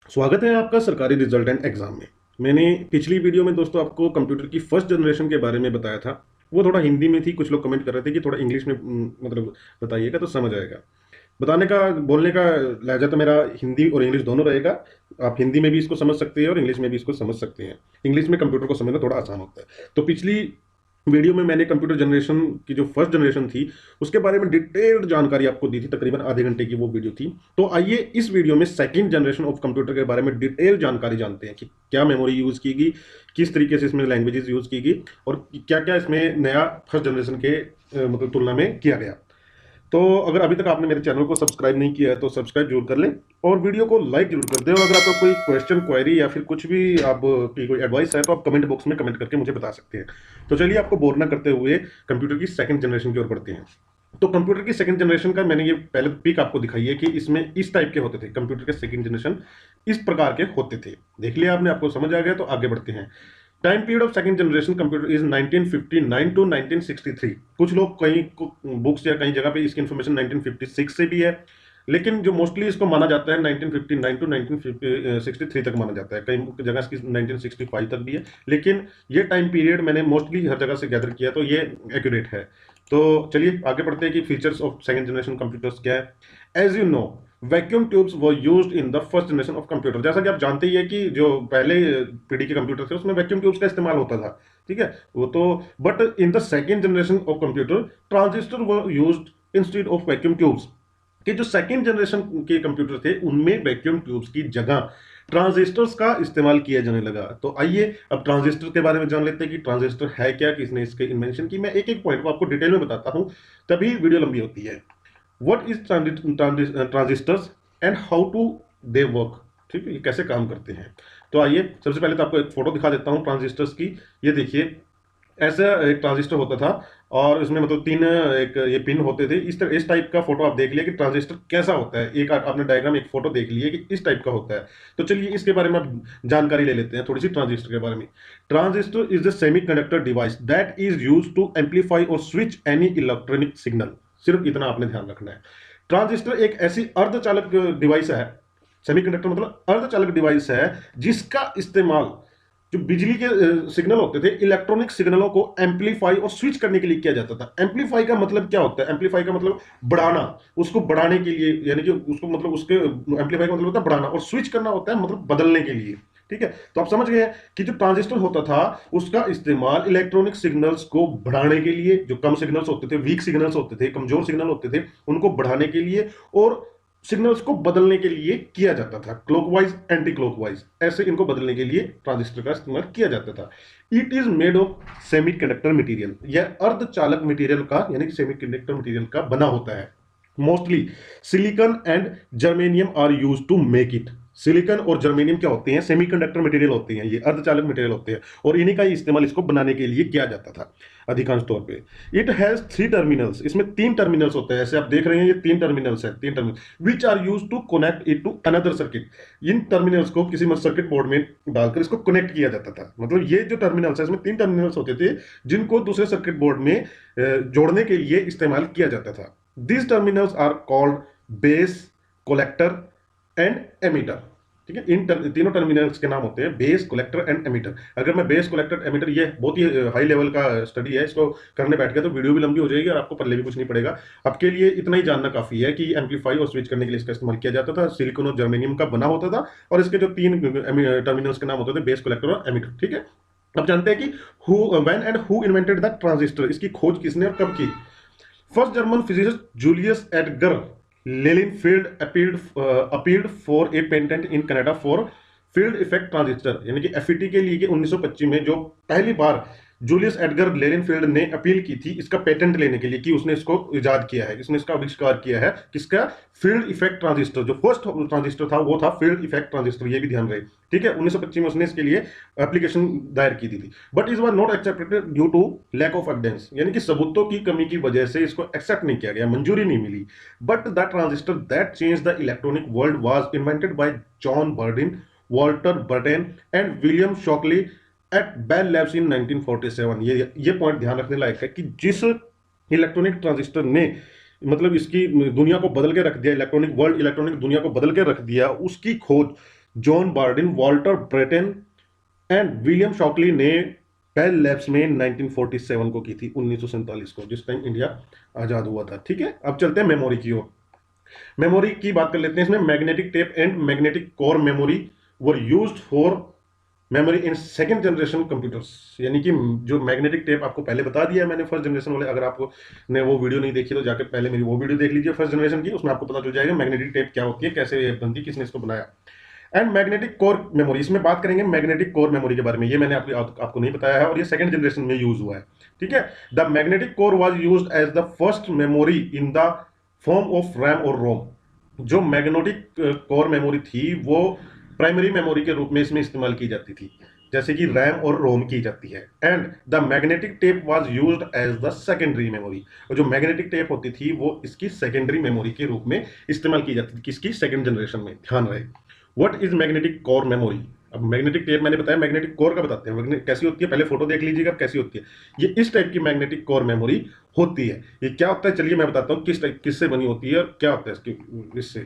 स्वागत है आपका सरकारी रिजल्टेंट एग्जाम में। मैंने पिछली वीडियो में दोस्तों आपको कंप्यूटर की फर्स्ट जनरेशन के बारे में बताया था। वो थोड़ा हिंदी में थी, कुछ लोग कमेंट कर रहे थे कि थोड़ा इंग्लिश में मतलब बताइएगा तो समझ आएगा। बताने का बोलने का लहजा तो मेरा हिंदी और इंग्लिश दोनों रहेगा। आप हिंदी में भी इसको समझ सकते हैं और इंग्लिश में भी इसको समझ सकते हैं। इंग्लिश में कंप्यूटर को समझना थोड़ा आसान होता है। तो पिछली वीडियो में मैंने कंप्यूटर जनरेशन की जो फर्स्ट जनरेशन थी उसके बारे में डिटेल्ड जानकारी आपको दी थी, तकरीबन आधे घंटे की वो वीडियो थी। तो आइए इस वीडियो में सेकंड जनरेशन ऑफ कंप्यूटर के बारे में डिटेल जानकारी जानते हैं कि क्या मेमोरी यूज की गई, किस तरीके से इसमें लैंग्वेजेस यूज की गई और क्या क्या इसमें नया फर्स्ट जनरेशन के मतलब तुलना में किया गया। तो अगर अभी तक आपने मेरे चैनल को सब्सक्राइब नहीं किया है तो सब्सक्राइब जरूर कर लें और वीडियो को लाइक जरूर कर दें। और अगर आपका कोई क्वेश्चन क्वेरी या फिर कुछ भी आप की कोई एडवाइस है तो आप कमेंट बॉक्स में कमेंट करके मुझे बता सकते हैं। तो चलिए आपको बोर ना करते हुए कंप्यूटर की सेकंड जनरेशन की ओर बढ़ते हैं। तो कंप्यूटर की सेकंड जनरेशन का मैंने ये पहले पिक आपको दिखाई है कि इसमें इस टाइप के होते थे। कंप्यूटर के सेकंड जनरेशन इस प्रकार के होते थे। देख लिया आपने, आपको समझ आ गया तो आगे बढ़ते हैं। Time period of second generation computer is 1959 to 1963। कुछ लोग कई बुक्स या कई जगह पे इसकी इंफॉर्मेशन 1956 से भी है, लेकिन जो मोस्टली इसको माना जाता है 1959 टू 1963 तक माना जाता है। कई जगह इसकी 1965 तक भी है, लेकिन ये टाइम पीरियड मैंने मोस्टली हर जगह से गैदर किया तो ये एक्यूरेट है। तो चलिए आगे बढ़ते हैं कि features of second generation computers क्या है। As you know, vacuum tubes were used in the first generation of computer. जैसा कि आप जानते ही है कि जो पहले पीढ़ी के कंप्यूटर थे उसमें वैक्यूम ट्यूब्स का इस्तेमाल होता था, ठीक है। वो तो but in the second generation of computer transistor were used instead of vacuum tubes. कि जो सेकंड जनरेशन के कंप्यूटर थे उनमें वैक्यूम ट्यूब्स की जगह ट्रांजिस्टर्स का इस्तेमाल किया जाने लगा। तो आइए अब ट्रांजिस्टर के बारे में जान लेते हैं कि ट्रांजिस्टर है क्या, किसने इसके इन्वेंशन की। मैं एक एक पॉइंट को आपको डिटेल में बताता हूं, तभी वीडियो लंबी होती है। What is transistors and how to they work, ठीक है, ये कैसे काम करते हैं। तो आइए सबसे पहले तो आपको एक फोटो दिखा देता हूं ट्रांजिस्टर्स की। ये देखिए, ऐसा एक ट्रांजिस्टर होता था और इसमें मतलब तीन एक ये पिन होते थे। इस टाइप का फोटो आप देख लिया कि ट्रांजिस्टर कैसा होता है। एक आपने डायग्राम एक फोटो देख लिया कि इस टाइप का होता है। तो चलिए इसके बारे में आप जानकारी ले लेते हैं थोड़ी सी ट्रांजिस्टर के बारे में। Transistor is the semi conductor device that is use to amplify और स्विच एनी इलेक्ट्रॉनिक सिग्नल। सिर्फ इतना आपने ध्यान रखना है। ट्रांजिस्टर एक ऐसी अर्धचालक डिवाइस है, सेमीकंडक्टर मतलब अर्धचालक डिवाइस है, जिसका इस्तेमाल जो बिजली के सिग्नल होते थे, इलेक्ट्रॉनिक सिग्नलों को एम्पलीफाई और स्विच करने के लिए किया जाता था। एम्पलीफाई का मतलब क्या होता है? एम्पलीफाई का मतलब बढ़ाना, उसको बढ़ाने के लिए, यानी कि उसको मतलब उसके एम्पलीफाई का मतलब होता है बढ़ाना, और स्विच करना होता है मतलब बदलने के लिए, ठीक है। तो आप समझ गए हैं कि जो ट्रांजिस्टर होता था उसका इस्तेमाल इलेक्ट्रॉनिक सिग्नल्स को बढ़ाने के लिए, जो कम सिग्नल्स होते थे, वीक सिग्नल्स होते थे, कमजोर सिग्नल होते थे, उनको बढ़ाने के लिए और सिग्नल्स को बदलने के लिए किया जाता था। क्लॉकवाइज एंटी क्लॉकवाइज ऐसे इनको बदलने के लिए ट्रांजिस्टर का इस्तेमाल किया जाता था। It is made of semiconductor material. यह अर्धचालक मटेरियल का यानी कि सेमीकंडक्टर मटेरियल का बना होता है। Mostly silicon and germanium are use to make it. Silicon और जर्मेनियम क्या होते हैं? सेमीकंडक्टर मटेरियल होते हैं, ये अर्धचालक मटेरियल होते हैं और इन्हीं का ही इस्तेमाल इसको बनाने के लिए किया जाता था अधिकांश तौर पे। It has 3 terminals. इसमें 3 टर्मिनल्स होते हैं, ऐसे आप देख रहे हैं ये 3 टर्मिनल्स है, 3 terminal which are use to connect it to another circuit. इन टर्मिनल्स को किसी सर्किट बोर्ड में डालकर इसको कनेक्ट किया जाता था। मतलब ये जो टर्मिनल्स है इसमें 3 टर्मिनल्स होते थे जिनको दूसरे सर्किट बोर्ड में जोड़ने के लिए इस्तेमाल किया जाता था। These terminals are called base, collector and emitter, ठीक है। तीनों टर्मिनल्स के नाम होते हैं बेस, कलेक्टर एंड एमीटर। अगर मैं बेस, कलेक्टर, एमीटर, ये बहुत ही हाई लेवल का स्टडी है, इसको करने बैठ गया तो वीडियो भी लंबी हो जाएगी और आपको पल्ले भी कुछ नहीं पड़ेगा। आपके लिए इतना ही जानना काफी है कि एम्पलीफाई और स्विच करने के लिए इसका इस्तेमाल किया जाता था। सिलिकॉन और जर्मेनियम का बना होता था और इसके जो 3 टर्मिनल्स के नाम होते थे बेस, कलेक्टर और एमीटर, ठीक है। अब जानते हैं कि when and who invented the transistor. इसकी खोज किसने और कब की? First German physicist Julius Edgar Lilienfeld appealed for a patent in Canada for field effect transistor, यानी कि FET के लिए कि 1925 में जो पहली बार जूलियस एडगर लेनिनफील्ड ने अपील की थी इसका पेटेंट लेने के लिए कि उसने इसको इजाद किया है, इसने इसका आविष्कार किया है। किसका? Field effect transistor. जो फर्स्ट ट्रांजिस्टर था वो था फील्ड इफेक्ट ट्रांजिस्टर, ये भी ध्यान रहे, ठीक है। 1925 में उसने इसके लिए एप्लीकेशन दायर की थी। But is were not accepted due to lack of evidence, यानी कि सबूतों की कमी की वजह से इसको एक्सेप्ट नहीं किया गया, मंजूरी नहीं मिली। But the transistor that change the electronic world was invented by John Bardeen, Walter Brattain and William Shockley at Bell Labs in 1947। ये पॉइंट ध्यान रखने लायक है कि जिस इलेक्ट्रॉनिक ट्रांजिस्टर ने मतलब इसकी दुनिया को बदल के रख दिया, इलेक्ट्रॉनिक वर्ल्ड, इलेक्ट्रॉनिक दुनिया को बदल के रख दिया, उसकी खोज John Bardeen, Walter Brattain and William Shockley ने बेल लैब्स में 1947 को की थी, 1947 को, जिस टाइम इंडिया आजाद हुआ था। ठीक है, अब चलते हैं मेमोरी की ओर। मेमोरी की बात कर लेते हैं। इसमें magnetic tape and magnetic core memory were used for memory in second generation computers. यानी कि जो मैग्नेटिक टेप आपको पहले बता दिया है मैंने फर्स्ट जनरेशन वाले, अगर आपको ने वो वीडियो नहीं देखी तो जाकर पहले मेरी वो वीडियो देख लीजिए फर्स्ट जनरेशन की, उसमें आपको पता चल जाएगा मैग्नेटिक टेप क्या होती है, कैसे बनती है, किसने इसको बनाया। एंड मैग्नेटिक कोर मेमोरी, इसमें बात करेंगे मैग्नेटिक कोर मेमोरी के बारे में, ये मैंने आपको नहीं बताया है और ये सेकंड जनरेशन में यूज हुआ है। ठीक है, the magnetic core was used as the first memory in the form of RAM और रोम। जो मैग्नेटिक कोर मेमोरी थी वो प्राइमरी मेमोरी के रूप में इसमें इस्तेमाल की जाती थी, जैसे कि रैम और रोम की जाती है। And the magnetic tape was used as the secondary memory, और जो मैग्नेटिक टेप होती थी वो इसकी सेकेंडरी मेमोरी के रूप में इस्तेमाल की जाती थी, किसकी, सेकंड जनरेशन में, ध्यान रहे। What is magnetic core memory? अब मैग्नेटिक टेप मैंने बताया, मैग्नेटिक कोर का बताते हैं कैसी होती है, पहले फोटो देख लीजिएगा कैसी होती है। ये इस टाइप की मैग्नेटिक कोर मेमोरी होती है। ये क्या होता है, चलिए मैं बताता हूँ किस टाइप, किससे बनी होती है और क्या होता है इसकी, इससे।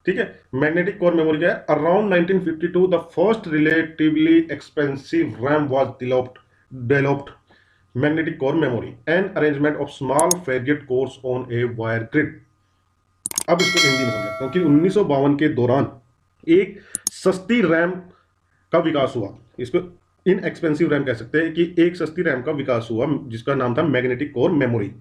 ठीक है, मैग्नेटिक कोर मेमोरी क्या है? Around 1952 the first relatively expensive RAM was developed magnetic core memory and arrangement of small ferrite cores on a wire grid. अब इसको हिंदी में समझते हैं कि 1952 के दौरान एक सस्ती रैम का विकास हुआ। इसको इन एक्सपेंसिव रैम कह सकते हैं कि एक सस्ती रैम का विकास हुआ जिसका नाम था मैग्नेटिक कोर मेमोरी।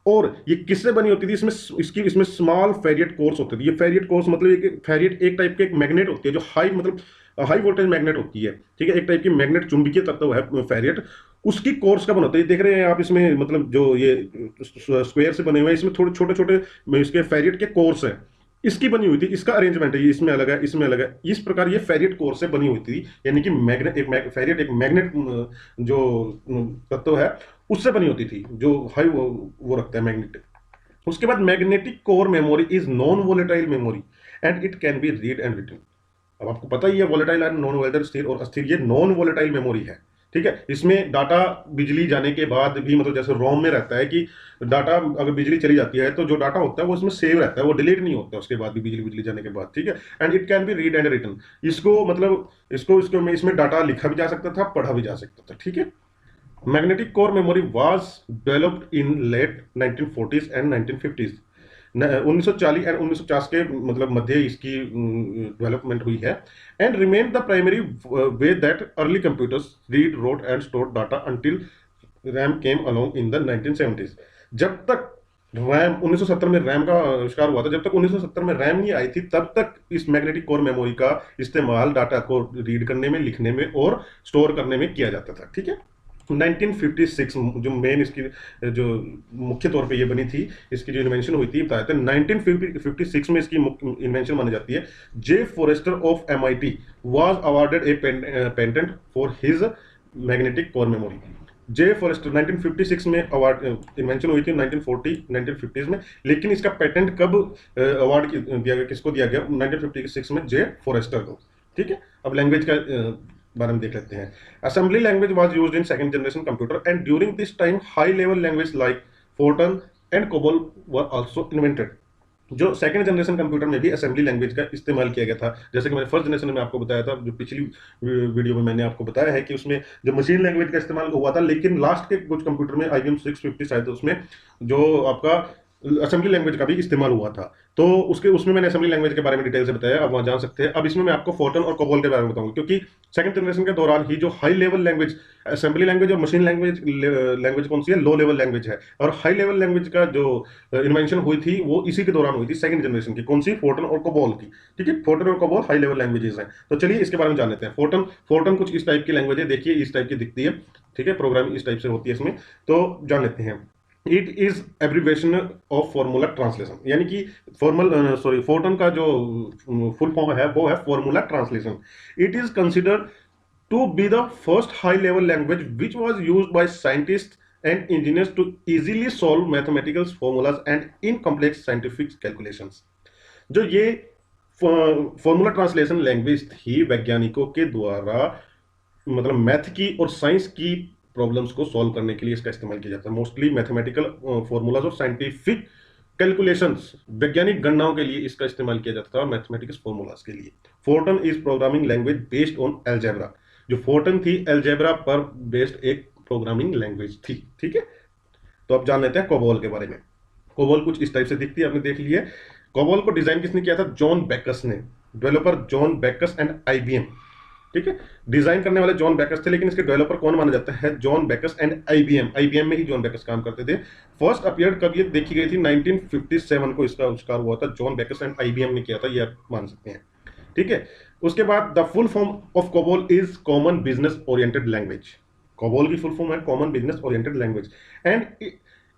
और ये किससे बनी होती थी? इसमें स्मॉल फेरियट कोर्स होते थे। ये फेरियट कोर्स मतलब एक फेरियट एक टाइप के एक मैग्नेट होती है जो हाई मतलब हाई वोल्टेज मैग्नेट होती है। ठीक है, एक टाइप की मैग्नेट चुंबकीय तत्व है फेरियट, उसकी कोर्स का बना होता है। देख रहे हैं आप इसमें, मतलब जो ये स्क्वायर से बने हुए हैं, इसमें थोड़े छोटे छोटे इसके फेरियट के कोर्स हैं। इसकी बनी हुई थी, इसका अरेंजमेंट है, ये इसमें अलग है, इसमें अलग है। इस प्रकार ये फेरियट कोर से बनी हुई थी, यानी कि फेरियट एक मैग्नेट जो तत्व है उससे बनी होती थी, जो हाई वो रखता है मैग्नेटिक। उसके बाद magnetic core memory is non volatile memory and it can be read and written. अब आपको पता ही है वोलेटाइल एंड नॉन वोलेटाइल, स्थिर और अस्थिर, ये नॉन वोलेटाइल मेमोरी है। ठीक है, इसमें डाटा बिजली जाने के बाद भी, मतलब जैसे रोम में रहता है कि डाटा अगर बिजली चली जाती है तो जो डाटा होता है वो इसमें सेव रहता है, वो डिलीट नहीं होता उसके बाद भी, बिजली बिजली जाने के बाद। ठीक है, and it can be read and written. इसको मतलब इसको इसमें डाटा लिखा भी जा सकता था, पढ़ा भी जा सकता था। ठीक है, magnetic core memory was developed in late 1940s and 1950s। 1940 and 1950 के मतलब मध्य इसकी डेवलपमेंट हुई है। And remain the primary way that early computers read, wrote and store data until RAM came along in the 1970s। जब तक RAM 1970 में RAM का आविष्कार हुआ था, जब तक 1970 में रैम नहीं आई थी तब तक इस मैग्नेटिक कोर मेमोरी का इस्तेमाल डाटा को रीड करने में, लिखने में और स्टोर करने में किया जाता था। ठीक है, 1956 जो मेन इसकी जो मुख्य तौर पे ये बनी थी, इसकी जो इन्वेंशन हुई थी बताया था 1956 में इसकी इन्वेंशन मानी जाती है। J Forrester of MIT was awarded a patent for his magnetic core memory. J Forrester 1956 में अवार्ड इन्वेंशन हुई थी 1950s में, लेकिन इसका पेटेंट कब अवार्ड दिया गया, किसको दिया गया? 1956 में जे फॉरेस्टर को। ठीक है, अब लैंग्वेज का बारे में देख लेते हैं। Assembly language was used in second generation computer and during this time high level language like Fortran and COBOL were also invented. जो सेकंड जनरेशन कंप्यूटर में भी असेंबली लैंग्वेज का इस्तेमाल किया गया था, जैसे कि मैंने फर्स्ट जनरेशन में आपको बताया था, जो पिछली वीडियो में मैंने आपको बताया है कि उसमें जो मशीन लैंग्वेज का इस्तेमाल हुआ था, लेकिन लास्ट के कुछ कंप्यूटर में IBM 650 शायद उसमें जो आपका असेंबली लैंग्वेज का भी इस्तेमाल हुआ था। तो उसमें मैंने असेंबली लैंग्वेज के बारे में डिटेल से बताया, आप वहां जान सकते हैं। अब इसमें मैं आपको फोर्टन और कोबोल के बारे में बताऊंगा, क्योंकि सेकंड जनरेशन के दौरान ही जो high level language, assembly language और मशीन लैंग्वेज कौन सी है? लो लेवल लैंग्वेज है। और हाई लेवल लैंग्वेज का जो इन्वेंशन हुई थी वो इसी के दौरान हुई थी, सेकंड जनरेशन की। कौन सी? फोर्टन और कोबोल की। ठीक है, फोर्टन और कोबोल हाई लेवल लैंग्वेजेस हैं। तो चलिए इसके बारे में जान लेते हैं। फोर्टन कुछ इस टाइप की लैंग्वेज है, देखिए इस टाइप की दिखती है। ठीक है, प्रोग्रामिंग इस टाइप से होती है इसमें। तो जान लेते हैं। It is abbreviation of formula translation, यानी कि फोर्टन का जो फुल फॉर्म है वो है formula translation. It is considered to be the first high level language which was used by scientist and engineers to easily solve mathematical formulas and in complex scientific calculations. जो ये formula translation language थी, वैज्ञानिकों के द्वारा मतलब math की और science की प्रॉब्लम्स को सॉल्व करने के लिए इसका इस्तेमाल किया जाता है। मोस्टली मैथमेटिकल फॉर्मूलाज और साइंटिफिक कैलकुलेशंस, वैज्ञानिक गणनाओं के लिए इसका इस्तेमाल किया जाता था, और मैथमेटिक्स फॉर्मूलाज के लिए। Fortran is programming language based on algebra. जो फोर्टन थी अलजेब्रा पर बेस्ड एक प्रोग्रामिंग लैंग्वेज थी। ठीक है, तो अब जान लेते हैं कोबोल के बारे में। कोबोल कुछ इस टाइप से दिखती है, आपने देख लिया। कोबोल को डिजाइन किसने किया था? जॉन बेकस ने। Developer John Backus and IBM. ठीक है, डिजाइन करने वाले जॉन बेकस थे, लेकिन इसके डेवलपर कौन माना जाता है? John Backus and IBM. IBM में ही जॉन बेकस काम करते थे। फर्स्ट अपीयर कब ये देखी गई थी? 1957 को इसका आविष्कार हुआ था। जॉन बेकस एंड आईबीएम ने किया था, ये आप मान सकते हैं। ठीक है, उसके बाद the full form of COBOL is common business oriented language. COBOL की फुल फॉर्म है common business oriented language, and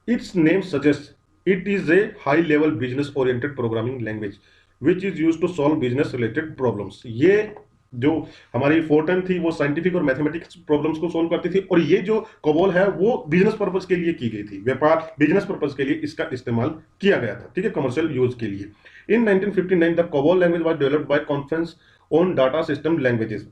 its name suggest it is a high level business oriented programming language which is use to solve business related problems. ये जो हमारी Fortran थी वो scientific और mathematics problems को solve करती थी, और ये जो कोबोल है वो बिजनेस पर्पस के लिए की गई थी। व्यापार बिजनेस पर्पस के लिए इसका इस्तेमाल किया गया था। ठीक है, कमर्शियल यूज के लिए। इन 1959 the COBOL language was developed by conference on data system languages.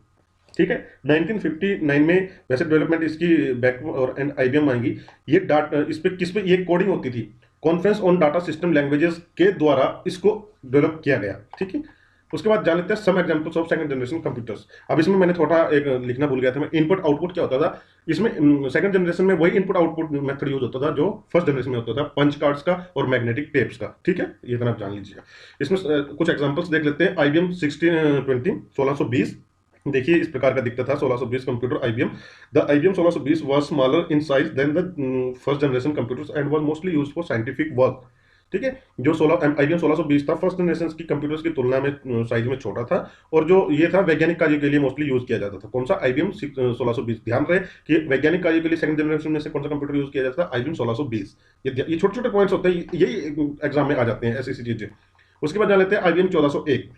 ठीक है, 1959 में वैसे डेवलपमेंट इसकी बैक और एंड आईबीएम आएंगी। ये डाटा इस पे किस पे ये कोडिंग होती थी? Conference on data system languages के द्वारा इसको डेवलप किया गया। ठीक है, उसके बाद जान लेते हैं some examples of second generation computers. अब इसमें मैंने थोड़ा एक लिखना भूल गया था मैं, इनपुट आउटपुट क्या होता था इसमें। सेकंड जनरेशन में वही इनपुट आउटपुट मेथड यूज होता था जो फर्स्ट जनरेशन में होता था, पंच कार्ड्स का और मैग्नेटिक टेप्स का। ठीक है, ये तरह आप जान लीजिएगा। इसमें कुछ एग्जांपल्स देख लेते हैं। आईबीएम 1620 देखिए इस प्रकार का दिखता था 1620 computer IBM. The IBM 1620 was smaller in size than the first generation computers and was mostly used for scientific work. ठीक है, जो आईबीएम 1620 था फर्स्ट जनरेशन की कंप्यूटर्स की तुलना में साइज में छोटा था, और जो ये था वैज्ञानिक कार्यों के लिए मोस्टली यूज किया जाता था। कौन सा? आईबीएम 1620। ध्यान रहे कि वैज्ञानिक कार्यों के लिए सेकंड जनरेशन में से कौन सा कंप्यूटर यूज किया जाता था? आईबीएम 1620। ये छोटे छोटे पॉइंट्स होते हैं, यही एग्जाम में आ जाते हैं ऐसी चीजें। उसके बाद जान लेते हैं IBM 1401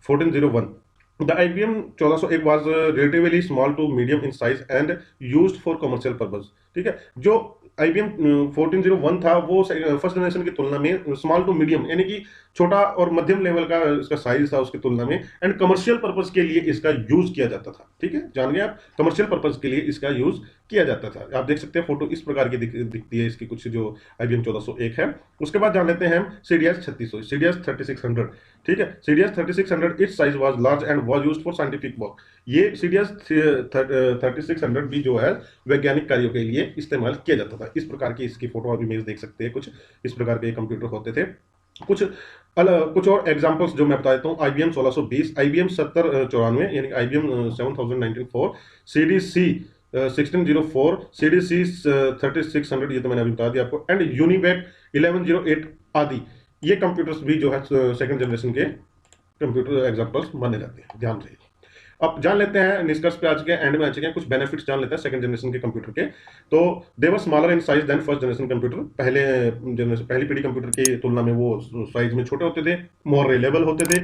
1401। The IBM 1401 was relatively small to medium in size and used for commercial purpose। ठीक है, जो IBM 1401 था वो फर्स्ट जनरेशन की तुलना में स्मॉल टू मीडियम यानी कि छोटा और मध्यम लेवल का इसका साइज था उसकी तुलना में, एंड कमर्शियल पर्पस के लिए इसका यूज किया जाता था। ठीक है, जान गए आप, कमर्शियल पर्पस के लिए इसका यूज किया जाता था। आप देख सकते हैं फोटो इस प्रकार की दिखती है इसकी कुछ जो IBM 1401 है। उसके बाद जान लेते हैं हम CDS 3600 CDS 3600। ठीक है, CDS 3600 it's size was large and was used for scientific work. ये CDS 3600 भी जो है वैज्ञानिक कार्यों के लिए इस्तेमाल किया जाता था। इस प्रकार की इसकी फोटो अभी इमेज देख सकते हैं, कुछ इस प्रकार के कंप्यूटर होते थे। कुछ और एग्जांपल्स जो मैं बता देता हूँ। IBM 1620, IBM 7094 यानी IBM 7094, CDC 1604, CDC 3600 ये तो मैंने अभी बता दिया आपको, एंड यूनिवेक 1108 आदि। ये कंप्यूटर्स भी जो है सेकंड जनरेशन के कंप्यूटर एग्जांपल्स माने जाते हैं, ध्यान रखिए। अब जान लेते हैं निष्कर्ष पे आज के एंड में आ चुके हैं, कुछ बेनिफिट्स जान लेते हैं सेकंड जनरेशन के कंप्यूटर के। तो they were smaller in size than first generation computer. पहली पीढ़ी कंप्यूटर की तुलना में वो साइज में छोटे होते थे, मोर रिलायबल होते थे,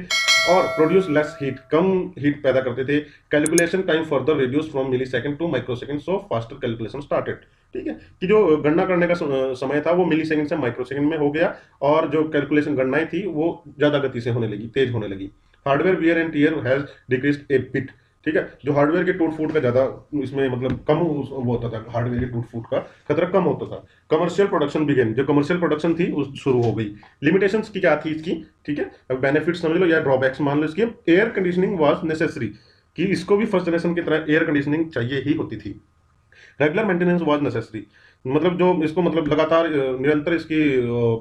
और प्रोड्यूस लेस हीट, कम हीट पैदा करते थे। Calculation time further reduce from milli second to micro second, so faster calculation started. ठीक है, कि जो गणना करने का समय था वो मिली सेकंड से माइक्रो सेकंड में हो गया, और जो कैलकुलेशन गणनाएं थी वो ज्यादा गति से होने लगी, तेज होने लगी। Hardware wear and tear has decreased A bit. ठीक है, जो हार्डवेयर के टूट फूट का ज्यादा इसमें मतलब कम वो होता था, हार्डवेयर के टूट फूट का खतरा कम होता था। कमर्शियल प्रोडक्शन बिगेन, जो कमर्शियल प्रोडक्शन थी वो शुरू हो गई। लिमिटेशंस की क्या थी इसकी? ठीक है, अब बेनिफिट्स समझ लो या ड्रॉबैक्स मान लो इसके। एयर कंडीशनिंग वाज नेसेसरी, कि इसको भी फर्स्ट जनरेशन की तरह एयर कंडीशनिंग चाहिए ही होती थी। रेगुलर मेंटेनेंस वाज नेसेसरी, मतलब जो इसको मतलब लगातार निरंतर इसकी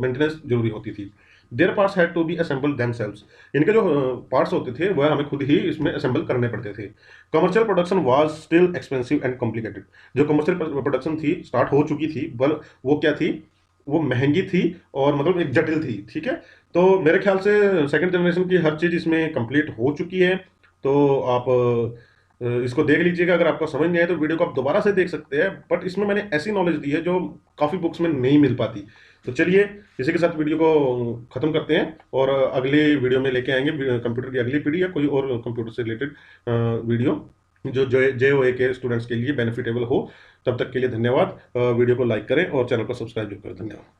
मेंटेनेंस जरूरी होती थी। Their parts had to be assemble themselves, इनके जो पार्ट्स होते थे वह हमें खुद ही इसमें असेंबल करने पड़ते थे। Commercial production was still expensive and complicated, जो कमर्शियल प्रोडक्शन थी स्टार्ट हो चुकी थी, बल वो क्या थी, वो महंगी थी और मतलब एक जटिल थी। ठीक है, तो मेरे ख्याल से सेकंड जनरेशन की हर चीज़ इसमें कंप्लीट हो चुकी है। तो आप इसको देख लीजिएगा, अगर आपको समझ नहीं आए तो वीडियो को आप दोबारा से देख सकते हैं, बट इसमें मैंने ऐसी नॉलेज दी है जो काफ़ी बुक्स में नहीं मिल पाती। तो चलिए इसी के साथ वीडियो को ख़त्म करते हैं, और अगले वीडियो में लेके आएंगे कंप्यूटर की अगली पीढ़ी या कोई और कंप्यूटर से रिलेटेड वीडियो जो JOA के स्टूडेंट्स के लिए बेनिफिटेबल हो। तब तक के लिए धन्यवाद। वीडियो को लाइक करें और चैनल को सब्सक्राइब करें। धन्यवाद।